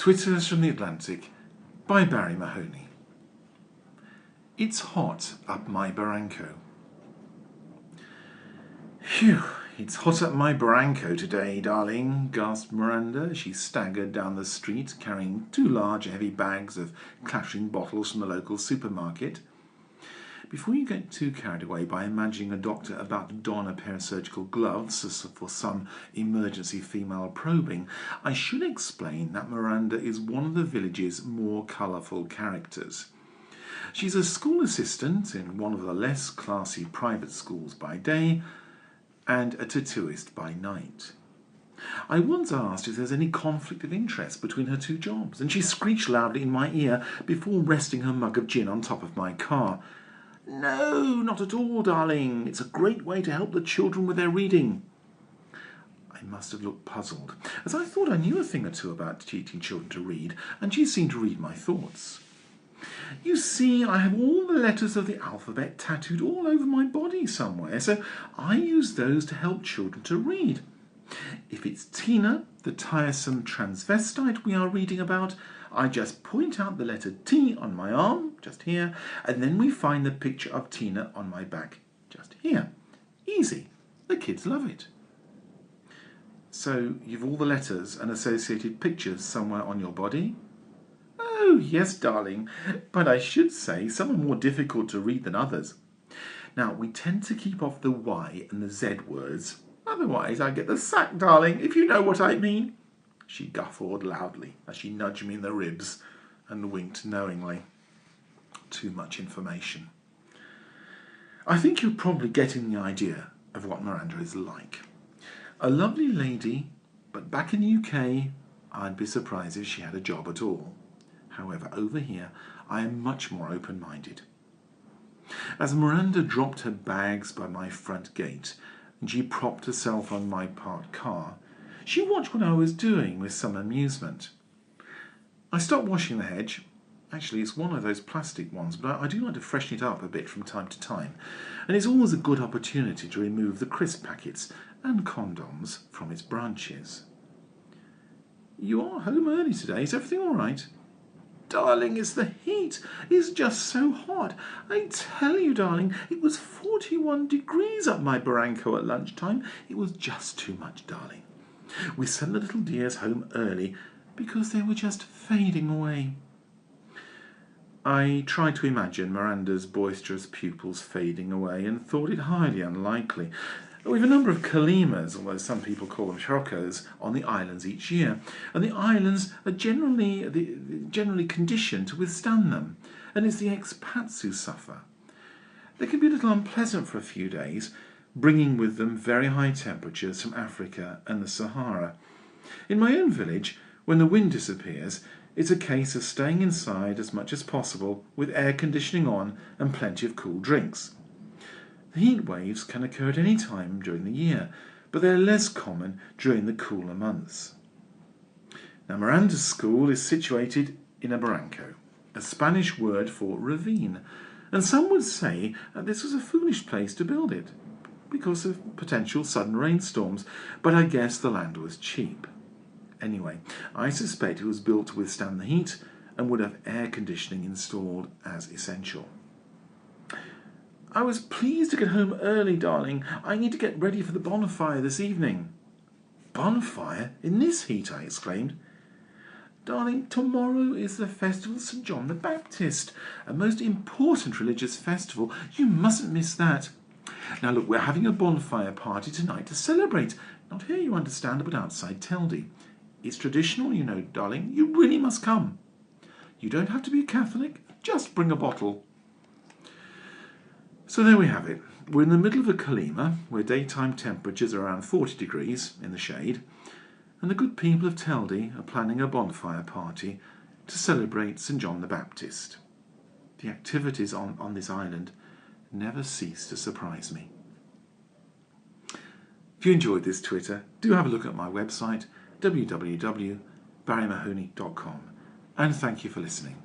Twitters from the Atlantic by Barrie Mahoney. It's hot up my barranco. Phew, it's hot up my barranco today, darling, gasped Miranda as she staggered down the street carrying 2 large heavy bags of clattering bottles from the local supermarket. Before you get too carried away by imagining a doctor about to don a pair of surgical gloves for some emergency female probing, I should explain that Miranda is one of the village's more colourful characters. She's a school assistant in one of the less classy private schools by day and a tattooist by night. I once asked if there's any conflict of interest between her 2 jobs, and she screeched loudly in my ear before resting her mug of gin on top of my car. "No, not at all, darling. It's a great way to help the children with their reading." I must have looked puzzled, as I thought I knew a thing or two about teaching children to read, and she seemed to read my thoughts. "You see, I have all the letters of the alphabet tattooed all over my body somewhere, so I use those to help children to read. If it's Tina, the tiresome transvestite we are reading about, I just point out the letter T on my arm, just here, and then we find the picture of Tina on my back, just here. Easy. The kids love it." "So you've all the letters and associated pictures somewhere on your body?" "Oh, yes, darling, but I should say some are more difficult to read than others. Now, we tend to keep off the Y and the Z words. Otherwise, I get the sack, darling, if you know what I mean." She guffawed loudly as she nudged me in the ribs and winked knowingly. Too much information. I think you're probably getting the idea of what Miranda is like. A lovely lady, but back in the UK, I'd be surprised if she had a job at all. However, over here, I am much more open-minded. As Miranda dropped her bags by my front gate and she propped herself on my parked car, she watched what I was doing with some amusement. I stopped washing the hedge. Actually, it's one of those plastic ones, but I do like to freshen it up a bit from time to time, and it's always a good opportunity to remove the crisp packets and condoms from its branches. "You are home early today. Is everything all right?" "Darling, it's the heat. It's just so hot. I tell you, darling, it was 41 degrees up my barranco at lunchtime. It was just too much, darling. We sent the little dears home early because they were just fading away." I tried to imagine Miranda's boisterous pupils fading away and thought it highly unlikely. We have a number of kalimas, although some people call them sirocco's, on the islands each year, and the islands are generally conditioned to withstand them, and it's the expats who suffer. They can be a little unpleasant for a few days, bringing with them very high temperatures from Africa and the Sahara. In my own village, when the wind disappears, it's a case of staying inside as much as possible with air conditioning on and plenty of cool drinks. The heat waves can occur at any time during the year, but they're less common during the cooler months. Now, Miranda School is situated in a barranco, a Spanish word for ravine, and some would say that this was a foolish place to build it, because of potential sudden rainstorms, but I guess the land was cheap. Anyway, I suspect it was built to withstand the heat and would have air conditioning installed as essential. "I was pleased to get home early, darling. I need to get ready for the bonfire this evening." "Bonfire? In this heat?" I exclaimed. "Darling, tomorrow is the festival of St. John the Baptist, a most important religious festival. You mustn't miss that. Now look, we're having a bonfire party tonight to celebrate. Not here, you understand, but outside Teldy. It's traditional, you know, darling. You really must come. You don't have to be a Catholic. Just bring a bottle." So there we have it. We're in the middle of a kalima, where daytime temperatures are around 40 degrees in the shade, and the good people of Teldy are planning a bonfire party to celebrate St. John the Baptist. The activities on this island never cease to surprise me. If you enjoyed this Twitter, do have a look at my website, www.barriemahoney.com, and thank you for listening.